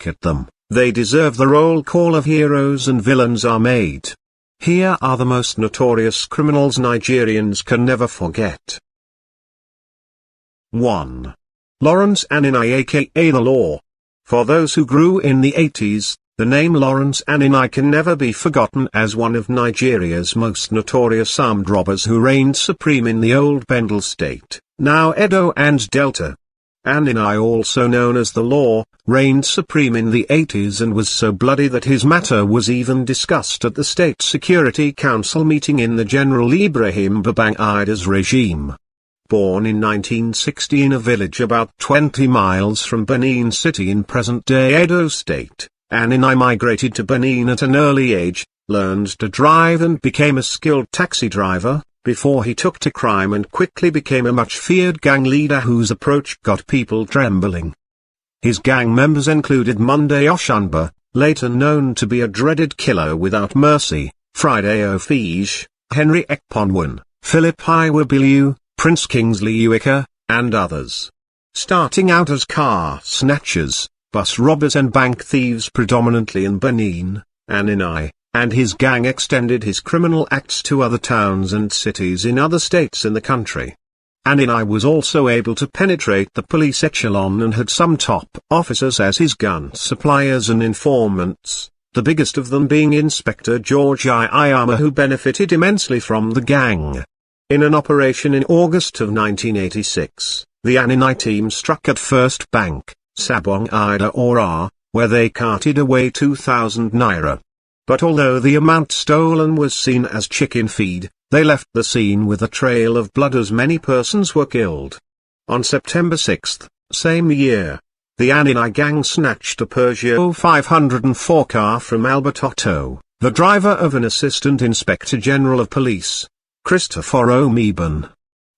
look at them, they deserve the roll call of heroes and villains are made. Here are the most notorious criminals Nigerians can never forget. 1. Lawrence Aninai aka The Law. For those who grew in the 80s, the name Lawrence Aninai can never be forgotten as one of Nigeria's most notorious armed robbers who reigned supreme in the old Bendel state, now Edo and Delta. Aninai, also known as The Law, reigned supreme in the 80s and was so bloody that his matter was even discussed at the State Security Council meeting in the General Ibrahim Babangida's regime. Born in 1960 in a village about 20 miles from Benin City in present-day Edo State, Aninai migrated to Benin at an early age, learned to drive and became a skilled taxi driver, before he took to crime and quickly became a much-feared gang leader whose approach got people trembling. His gang members included Monday Oshanba, later known to be a dreaded killer without mercy, Friday Ofige, Henry Ekponwan, Philip Iwabilu, Prince Kingsley Uwika, and others. Starting out as car snatchers, bus robbers and bank thieves predominantly in Benin, Aninai and his gang extended his criminal acts to other towns and cities in other states in the country. Aninai was also able to penetrate the police echelon and had some top officers as his gun suppliers and informants, the biggest of them being Inspector George Iyama, who benefited immensely from the gang. In an operation in August of 1986, the Aninai team struck at First Bank, Sabong Ida Ora, where they carted away 2,000 naira. But although the amount stolen was seen as chicken feed, they left the scene with a trail of blood as many persons were killed. On September 6, same year, the Aninai gang snatched a Peugeot 504 car from Albert Otto, the driver of an Assistant Inspector General of Police, Christopher Omeben.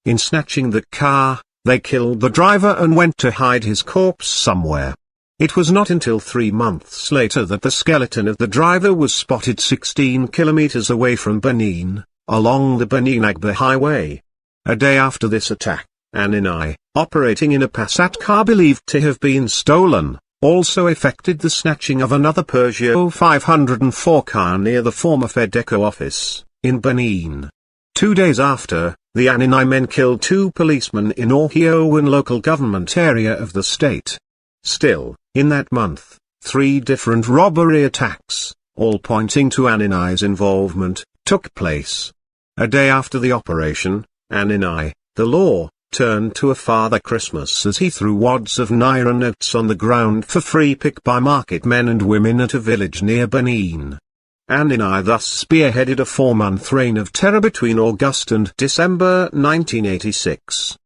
In snatching the car, they killed the driver and went to hide his corpse somewhere. It was not until 3 months later that the skeleton of the driver was spotted 16 kilometers away from Benin, along the Benin-Agba highway. A day after this attack, Aninai, operating in a Passat car believed to have been stolen, also effected the snatching of another Peugeot 504 car near the former Fedeco office, in Benin. 2 days after, the Aninai men killed 2 policemen in Ohiowan local government area of the state. Still, in that month, 3 different robbery attacks, all pointing to Aninai's involvement, took place. A day after the operation, Aninai, The Law, turned to a Father Christmas as he threw wads of naira notes on the ground for free pick by market men and women at a village near Benin. Aninai thus spearheaded a 4-month reign of terror between August and December 1986.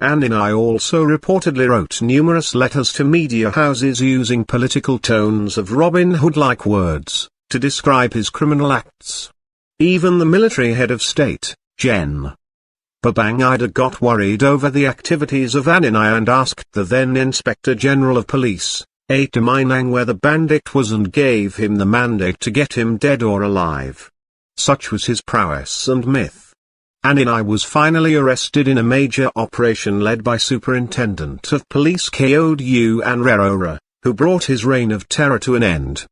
Aninai also reportedly wrote numerous letters to media houses using political tones of Robin Hood-like words, to describe his criminal acts. Even the military head of state, Gen. Babangida, got worried over the activities of Aninai and asked the then Inspector General of Police, Ataminang, where the bandit was and gave him the mandate to get him dead or alive. Such was his prowess and myth. Aninai was finally arrested in a major operation led by Superintendent of Police Kodu Anrerora, who brought his reign of terror to an end.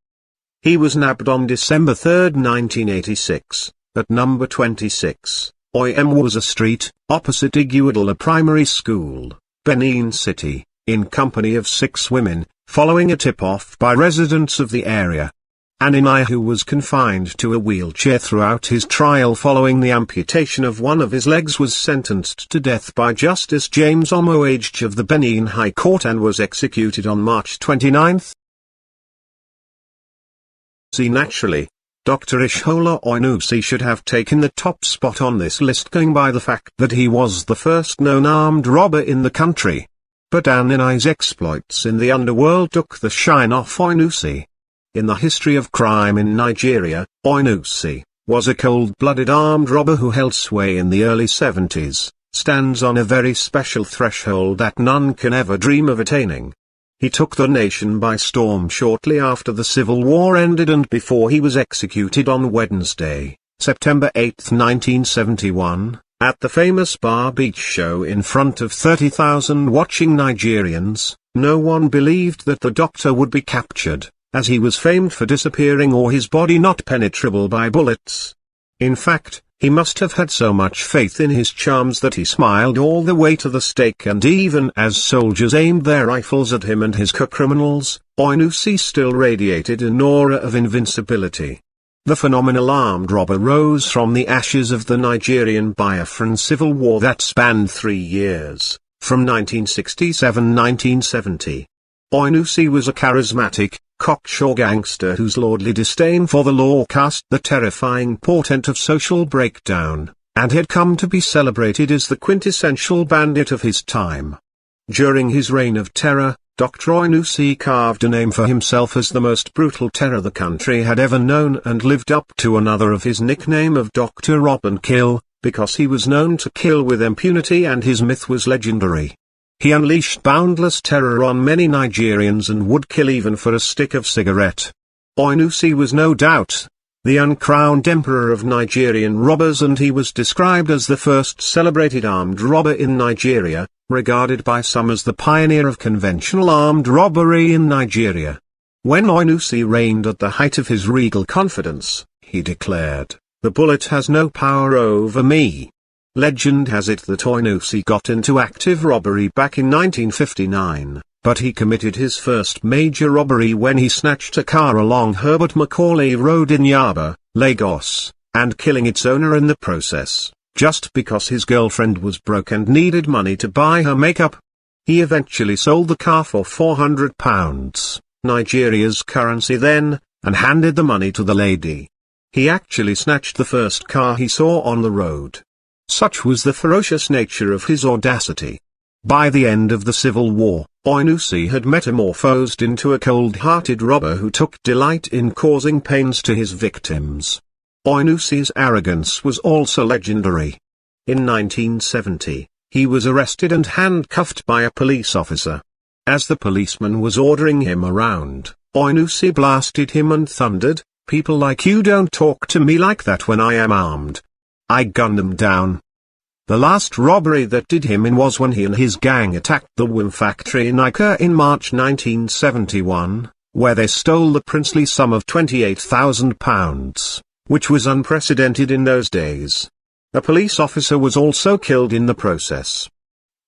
He was nabbed on December 3, 1986, at number 26, Oyemwaza Street, opposite Iguadala Primary School, Benin City, in company of 6 women, following a tip-off by residents of the area. Aninai, who was confined to a wheelchair throughout his trial following the amputation of one of his legs, was sentenced to death by Justice James Omoage of the Benin High Court and was executed on March 29. Naturally, Dr. Ishola Oinusi should have taken the top spot on this list, going by the fact that he was the first known armed robber in the country. But Aninai's exploits in the underworld took the shine off Oinusi. In the history of crime in Nigeria, Oinusi was a cold-blooded armed robber who held sway in the early 70s, stands on a very special threshold that none can ever dream of attaining. He took the nation by storm shortly after the Civil War ended and before he was executed on Wednesday, September 8, 1971, At the famous Bar Beach show in front of 30,000 watching Nigerians, no one believed that the doctor would be captured, as he was famed for disappearing or his body not penetrable by bullets. In fact, he must have had so much faith in his charms that he smiled all the way to the stake, and even as soldiers aimed their rifles at him and his co-criminals, Oinusi still radiated an aura of invincibility. The phenomenal armed robber rose from the ashes of the Nigerian Biafran civil war that spanned 3 years, from 1967–1970. Oinusi was a charismatic, cocksure gangster whose lordly disdain for the law cast the terrifying portent of social breakdown, and had come to be celebrated as the quintessential bandit of his time. During his reign of terror, Dr. Oinusi carved a name for himself as the most brutal terror the country had ever known, and lived up to another of his nickname of Dr. Rob and Kill, because he was known to kill with impunity and his myth was legendary. He unleashed boundless terror on many Nigerians and would kill even for a stick of cigarette. Oinusi was no doubt the uncrowned emperor of Nigerian robbers, and he was described as the first celebrated armed robber in Nigeria, regarded by some as the pioneer of conventional armed robbery in Nigeria. When Oinusi reigned at the height of his regal confidence, he declared, "The bullet has no power over me." Legend has it that Oinusi got into active robbery back in 1959, but he committed his first major robbery when he snatched a car along Herbert Macaulay Road in Yaba, Lagos, and killing its owner in the process, just because his girlfriend was broke and needed money to buy her makeup. He eventually sold the car for £400, Nigeria's currency then, and handed the money to the lady. He actually snatched the first car he saw on the road. Such was the ferocious nature of his audacity. By the end of the Civil War, Oinusi had metamorphosed into a cold-hearted robber who took delight in causing pains to his victims. Oinusi's arrogance was also legendary. In 1970, he was arrested and handcuffed by a police officer. As the policeman was ordering him around, Oinusi blasted him and thundered, "People like you don't talk to me like that when I am armed. I gun them down." The last robbery that did him in was when he and his gang attacked the WIM factory in Ika in March 1971, where they stole the princely sum of £28,000, which was unprecedented in those days. A police officer was also killed in the process.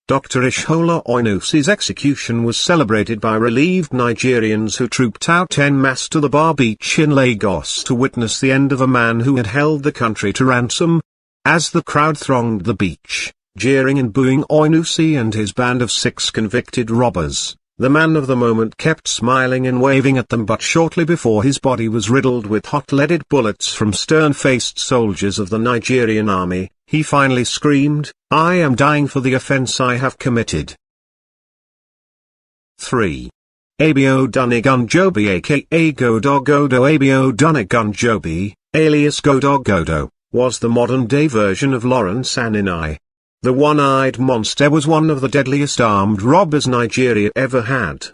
Dr. Ishola Oinusi's execution was celebrated by relieved Nigerians who trooped out en masse to the Bar Beach in Lagos to witness the end of a man who had held the country to ransom. As the crowd thronged the beach, jeering and booing Oinusi and his band of 6 convicted robbers, the man of the moment kept smiling and waving at them, but shortly before his body was riddled with hot-leaded bullets from stern-faced soldiers of the Nigerian army, he finally screamed, "I am dying for the offense I have committed." 3. Abio Dunigunjobi aka Godogodo. Abio Dunigunjobi, alias Godogodo, was the modern-day version of Lawrence Aninai. The one-eyed monster was one of the deadliest armed robbers Nigeria ever had.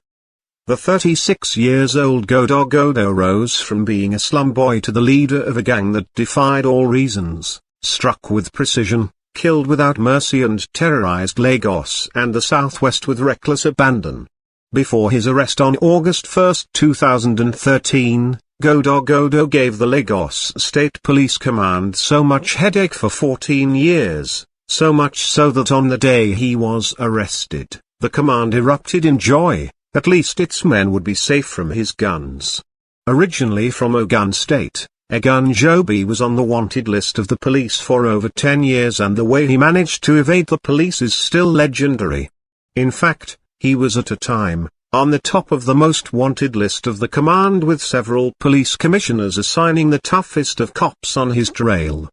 The 36-years-old Godogodo rose from being a slum boy to the leader of a gang that defied all reasons, struck with precision, killed without mercy, and terrorized Lagos and the Southwest with reckless abandon. Before his arrest on August 1, 2013, Godogodo gave the Lagos State Police Command so much headache for 14 years, so much so that on the day he was arrested, the command erupted in joy. At least its men would be safe from his guns. Originally from Ogun State, Egunjobi was on the wanted list of the police for over 10 years, and the way he managed to evade the police is still legendary. In fact, he was at a time on the top of the most wanted list of the command, with several police commissioners assigning the toughest of cops on his trail.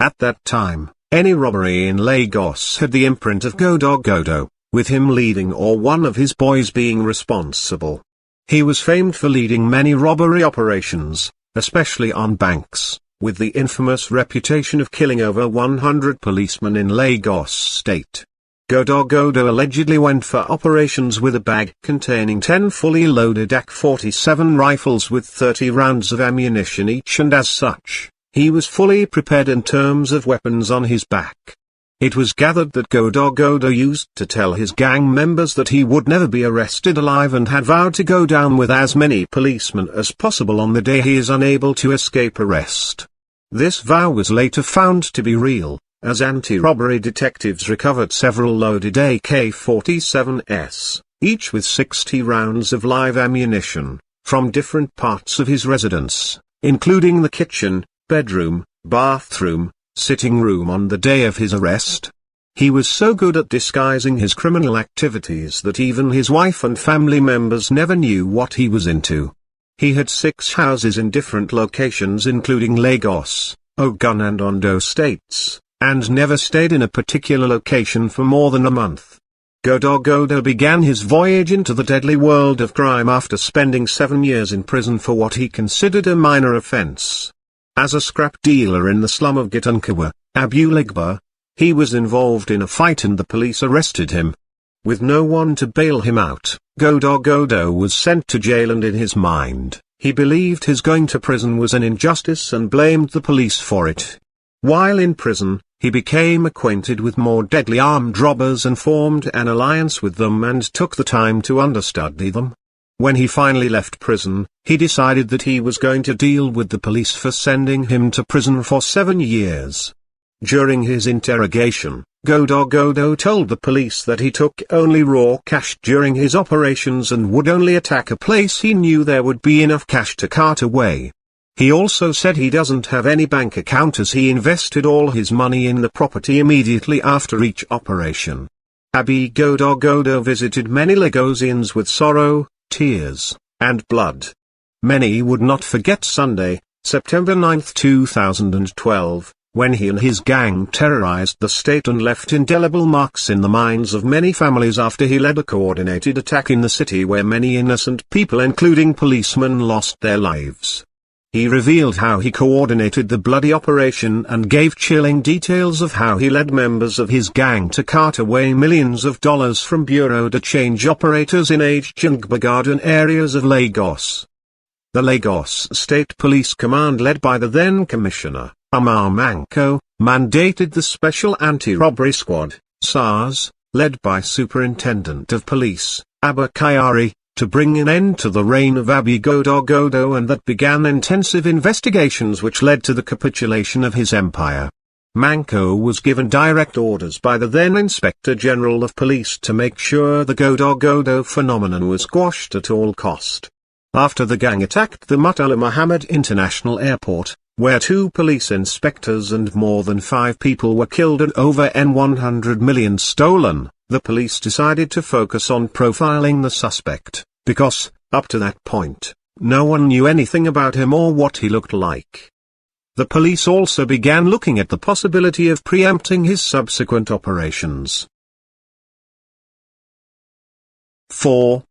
At that time, any robbery in Lagos had the imprint of Godogodo, with him leading or one of his boys being responsible. He was famed for leading many robbery operations, especially on banks, with the infamous reputation of killing over 100 policemen in Lagos State. Godogodo allegedly went for operations with a bag containing 10 fully loaded AK-47 rifles with 30 rounds of ammunition each, and as such, he was fully prepared in terms of weapons on his back. It was gathered that Godo used to tell his gang members that he would never be arrested alive and had vowed to go down with as many policemen as possible on the day he is unable to escape arrest. This vow was later found to be real, as anti-robbery detectives recovered several loaded AK-47s, each with 60 rounds of live ammunition, from different parts of his residence, including the kitchen, bedroom, bathroom, sitting room on the day of his arrest. He was so good at disguising his criminal activities that even his wife and family members never knew what he was into. He had 6 houses in different locations including Lagos, Ogun and Ondo states, and never stayed in a particular location for more than a month. Godo began his voyage into the deadly world of crime after spending 7 years in prison for what he considered a minor offense. As a scrap dealer in the slum of Gitankawa, Abulegba, he was involved in a fight and the police arrested him. With no one to bail him out, Godo was sent to jail, and in his mind, he believed his going to prison was an injustice and blamed the police for it. While in prison, he became acquainted with more deadly armed robbers and formed an alliance with them and took the time to understudy them. When he finally left prison, he decided that he was going to deal with the police for sending him to prison for 7 years. During his interrogation, Godo told the police that he took only raw cash during his operations and would only attack a place he knew there would be enough cash to cart away. He also said he doesn't have any bank account as he invested all his money in the property immediately after each operation. Godo visited many Lagosians with sorrow, tears, and blood. Many would not forget Sunday, September 9, 2012, when he and his gang terrorized the state and left indelible marks in the minds of many families after he led a coordinated attack in the city where many innocent people including policemen lost their lives. He revealed how he coordinated the bloody operation and gave chilling details of how he led members of his gang to cart away millions of dollars from bureau de change operators in Ajungba Garden areas of Lagos. The Lagos State Police Command, led by the then Commissioner, Umar Manko, mandated the Special Anti-Robbery Squad, SARS, led by Superintendent of Police, Abba Kyari, to bring an end to the reign of Godo, and that began intensive investigations which led to the capitulation of his empire. Manko was given direct orders by the then Inspector General of Police to make sure the Godo phenomenon was quashed at all cost. After the gang attacked the Murtala Muhammad International Airport, where 2 police inspectors and more than 5 people were killed and over $100 million stolen, the police decided to focus on profiling the suspect, because, up to that point, no one knew anything about him or what he looked like. The police also began looking at the possibility of preempting his subsequent operations. 4.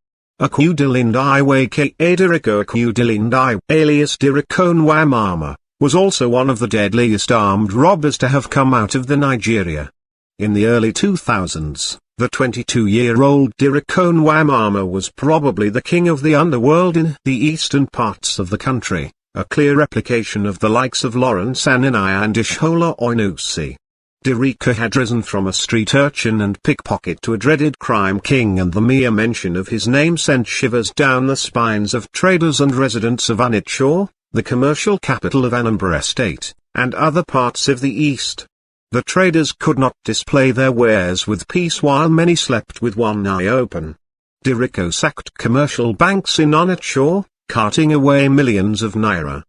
Akudilindai aka Dirico Akudilindai, alias Dirico Nwamama, was also one of the deadliest armed robbers to have come out of the Nigeria. In the early 2000s, the 22-year-old Dirico Nwamama was probably the king of the underworld in the eastern parts of the country, a clear replication of the likes of Lawrence Aninai and Ishola Oinusi. Dirico had risen from a street urchin and pickpocket to a dreaded crime king, and the mere mention of his name sent shivers down the spines of traders and residents of Onitsha, the commercial capital of Anambra State, and other parts of the east. The traders could not display their wares with peace while many slept with one eye open. Dirico sacked commercial banks in Onitsha, carting away millions of naira.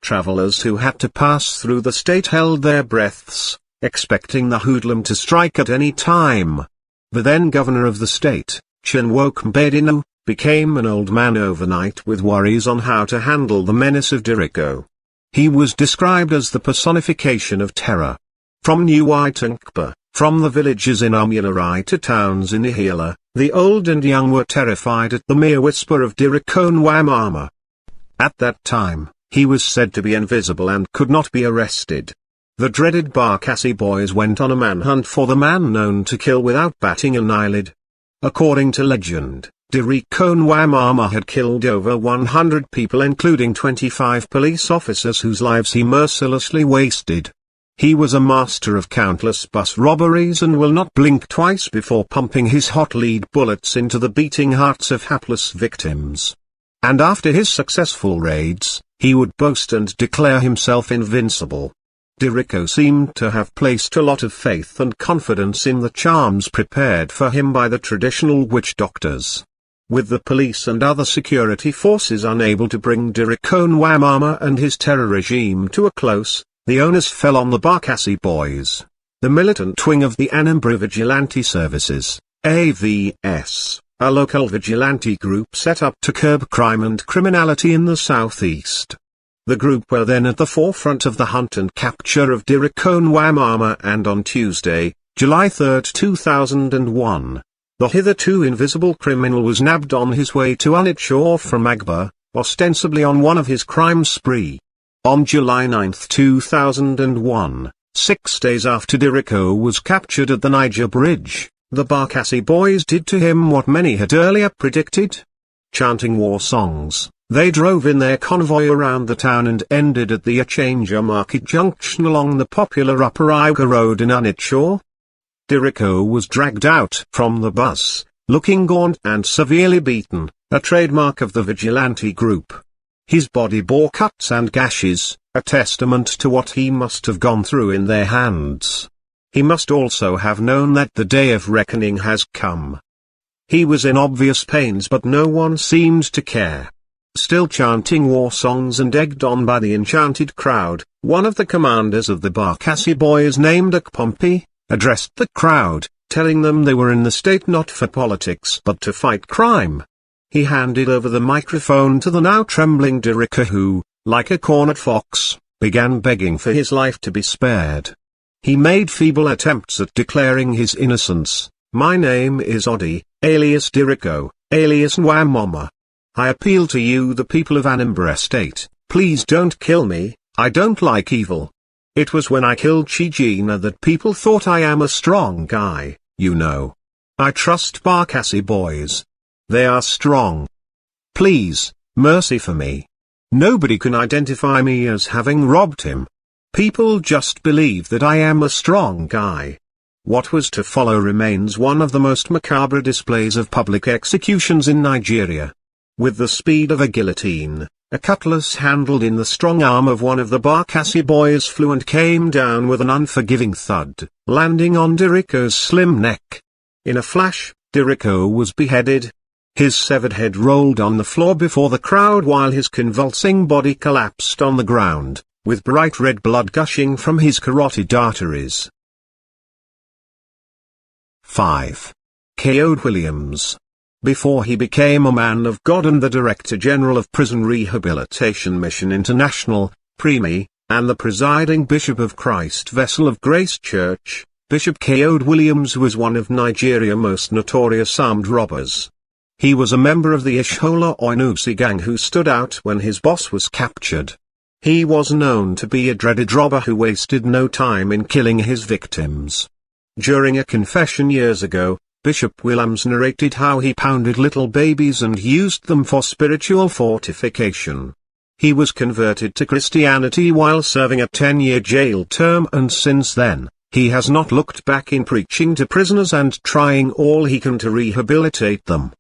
Travelers who had to pass through the state held their breaths, expecting the hoodlum to strike at any time. The then governor of the state, Chinwoke Mbedinu, became an old man overnight with worries on how to handle the menace of Dirico. He was described as the personification of terror. From New Itunkpa, from the villages in Umularai to towns in Ihila, the old and young were terrified at the mere whisper of Dirico Nwamama. At that time, he was said to be invisible and could not be arrested. The dreaded Barkassi boys went on a manhunt for the man known to kill without batting an eyelid. According to legend, Dirico Nwamama had killed over 100 people including 25 police officers whose lives he mercilessly wasted. He was a master of countless bus robberies and will not blink twice before pumping his hot lead bullets into the beating hearts of hapless victims. And after his successful raids, he would boast and declare himself invincible. Dirico seemed to have placed a lot of faith and confidence in the charms prepared for him by the traditional witch doctors. With the police and other security forces unable to bring Dirico Nwamama and his terror regime to a close, the onus fell on the Bakassi Boys, the militant wing of the Anambra Vigilante Services, AVS, a local vigilante group set up to curb crime and criminality in the southeast. The group were then at the forefront of the hunt and capture of Dirico Nwamama, and on Tuesday, July 3, 2001, the hitherto invisible criminal was nabbed on his way to Onitsha from Agba, ostensibly on one of his crime spree. On July 9, 2001, 6 days after Dirico was captured at the Niger Bridge, the Bakassi Boys did to him what many had earlier predicted. Chanting war songs, they drove in their convoy around the town and ended at the Achanja Market Junction along the popular Upper Iga Road in Onitsha. Dirico was dragged out from the bus, looking gaunt and severely beaten, a trademark of the vigilante group. His body bore cuts and gashes, a testament to what he must have gone through in their hands. He must also have known that the day of reckoning has come. He was in obvious pains, but no one seemed to care. Still chanting war songs and egged on by the enchanted crowd, one of the commanders of the Bakassi Boys named Akpompi, addressed the crowd, telling them they were in the state not for politics but to fight crime. He handed over the microphone to the now trembling Dirico, who, like a cornered fox, began begging for his life to be spared. He made feeble attempts at declaring his innocence. "My name is Odi, alias Dirico, alias Nwamama. I appeal to you, the people of Anambra State, please don't kill me, I don't like evil. It was when I killed Chijina that people thought I am a strong guy, you know. I trust Bakassi Boys. They are strong. Please, mercy for me. Nobody can identify me as having robbed him. People just believe that I am a strong guy." What was to follow remains one of the most macabre displays of public executions in Nigeria. With the speed of a guillotine, a cutlass handled in the strong arm of one of the Bakassi Boys flew and came down with an unforgiving thud, landing on Dirico's slim neck. In a flash, Dirico was beheaded. His severed head rolled on the floor before the crowd while his convulsing body collapsed on the ground, with bright red blood gushing from his carotid arteries. 5. K.O. Williams. Before he became a man of God and the Director General of Prison Rehabilitation Mission International, PREMI, and the presiding Bishop of Christ Vessel of Grace Church, Bishop K.O. Williams was one of Nigeria's most notorious armed robbers. He was a member of the Ishola Oinusi gang who stood out when his boss was captured. He was known to be a dreaded robber who wasted no time in killing his victims. During a confession years ago, Bishop Williams narrated how he pounded little babies and used them for spiritual fortification. He was converted to Christianity while serving a 10-year jail term, and since then, he has not looked back in preaching to prisoners and trying all he can to rehabilitate them.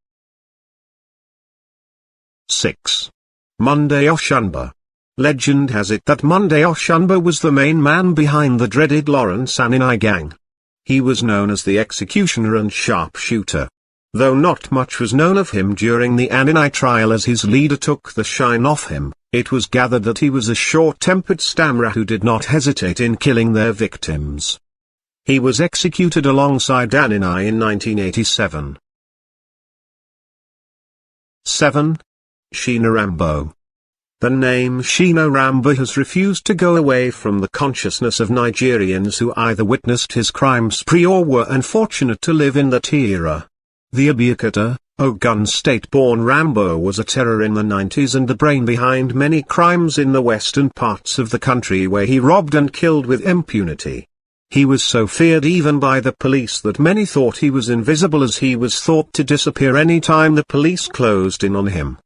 6. Monday Oshunba. Legend has it that Monday Oshunba was the main man behind the dreaded Lawrence Aninai gang. He was known as the executioner and sharpshooter. Though not much was known of him during the Aninai trial as his leader took the shine off him, it was gathered that he was a short-tempered stammerer who did not hesitate in killing their victims. He was executed alongside Aninai in 1987. 7. Sheena Rambo. The name Sheena Rambo has refused to go away from the consciousness of Nigerians who either witnessed his crime spree or were unfortunate to live in that era. The Abeokuta, Ogun state-born Rambo was a terror in the 90s and the brain behind many crimes in the western parts of the country where he robbed and killed with impunity. He was so feared even by the police that many thought he was invisible, as he was thought to disappear any time the police closed in on him.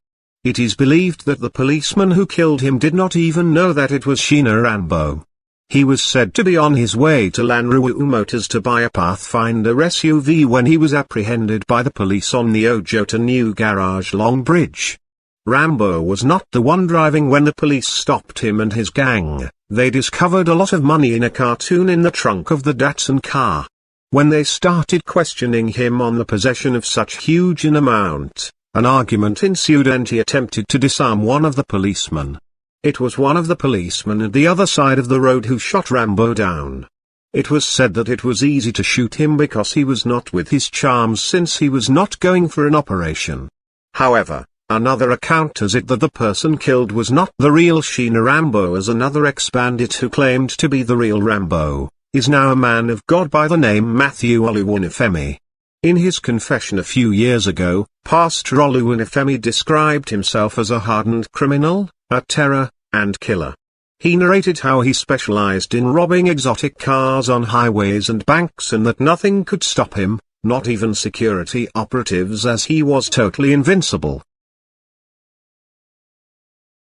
It is believed that the policeman who killed him did not even know that it was Sheena Rambo. He was said to be on his way to Lanruwu Motors to buy a Pathfinder SUV when he was apprehended by the police on the Ojota New Garage Long Bridge. Rambo was not the one driving when the police stopped him and his gang. They discovered a lot of money in a cartoon in the trunk of the Datsun car. When they started questioning him on the possession of such huge an amount, an argument ensued and he attempted to disarm one of the policemen. It was one of the policemen at the other side of the road who shot Rambo down. It was said that it was easy to shoot him because he was not with his charms since he was not going for an operation. However, another account has it that the person killed was not the real Sheena Rambo, as another ex-bandit who claimed to be the real Rambo is now a man of God by the name Matthew Oluwanifemi. In his confession a few years ago, Pastor Oluwanifemi described himself as a hardened criminal, a terror, and killer. He narrated how he specialized in robbing exotic cars on highways and banks and that nothing could stop him, not even security operatives, as he was totally invincible.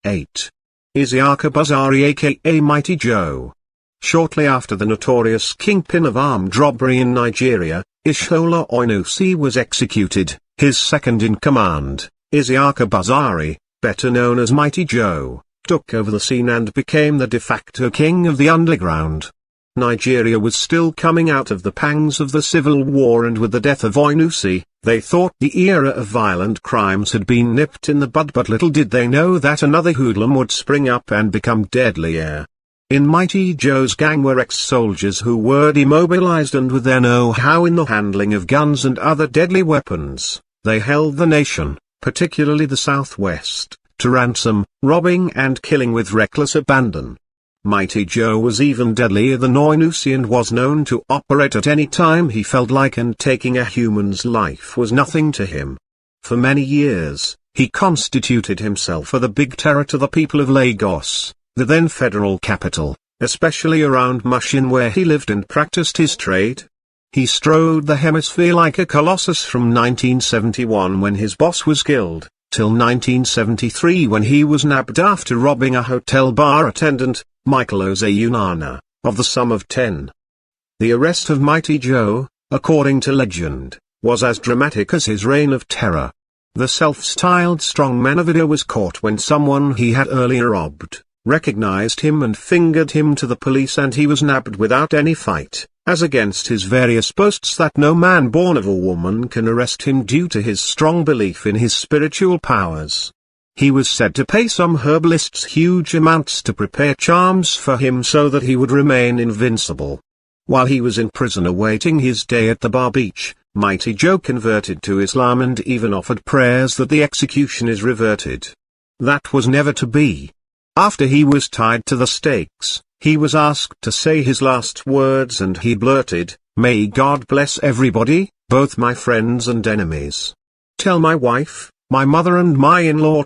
8. Isiaka Bazari aka Mighty Joe. Shortly after the notorious kingpin of armed robbery in Nigeria, Ishola Oinusi was executed. His second-in-command, Isiaka Bazari, better known as Mighty Joe, took over the scene and became the de facto king of the underground. Nigeria was still coming out of the pangs of the civil war, and with the death of Oinusi, they thought the era of violent crimes had been nipped in the bud, but little did they know that another hoodlum would spring up and become deadlier. In Mighty Joe's gang were ex-soldiers who were demobilized and with their know-how in the handling of guns and other deadly weapons, they held the nation, particularly the Southwest, to ransom, robbing and killing with reckless abandon. Mighty Joe was even deadlier than Oinusi and was known to operate at any time he felt like, and taking a human's life was nothing to him. For many years, he constituted himself the big terror to the people of Lagos, the then federal capital, especially around Mushin where he lived and practiced his trade. He strode the hemisphere like a colossus from 1971 when his boss was killed, till 1973 when he was nabbed after robbing a hotel bar attendant, Michael Ozeyunana, of the sum of 10. The arrest of Mighty Joe, according to legend, was as dramatic as his reign of terror. The self-styled strongman video was caught when someone he had earlier robbed recognized him and fingered him to the police, and he was nabbed without any fight, as against his various boasts that no man born of a woman can arrest him due to his strong belief in his spiritual powers. He was said to pay some herbalists huge amounts to prepare charms for him so that he would remain invincible. While he was in prison awaiting his day at the bar beach, Mighty Joe converted to Islam and even offered prayers that the execution is reverted. That was never to be. After he was tied to the stakes, he was asked to say his last words and he blurted, "May God bless everybody, both my friends and enemies. Tell my wife, my mother and my in-law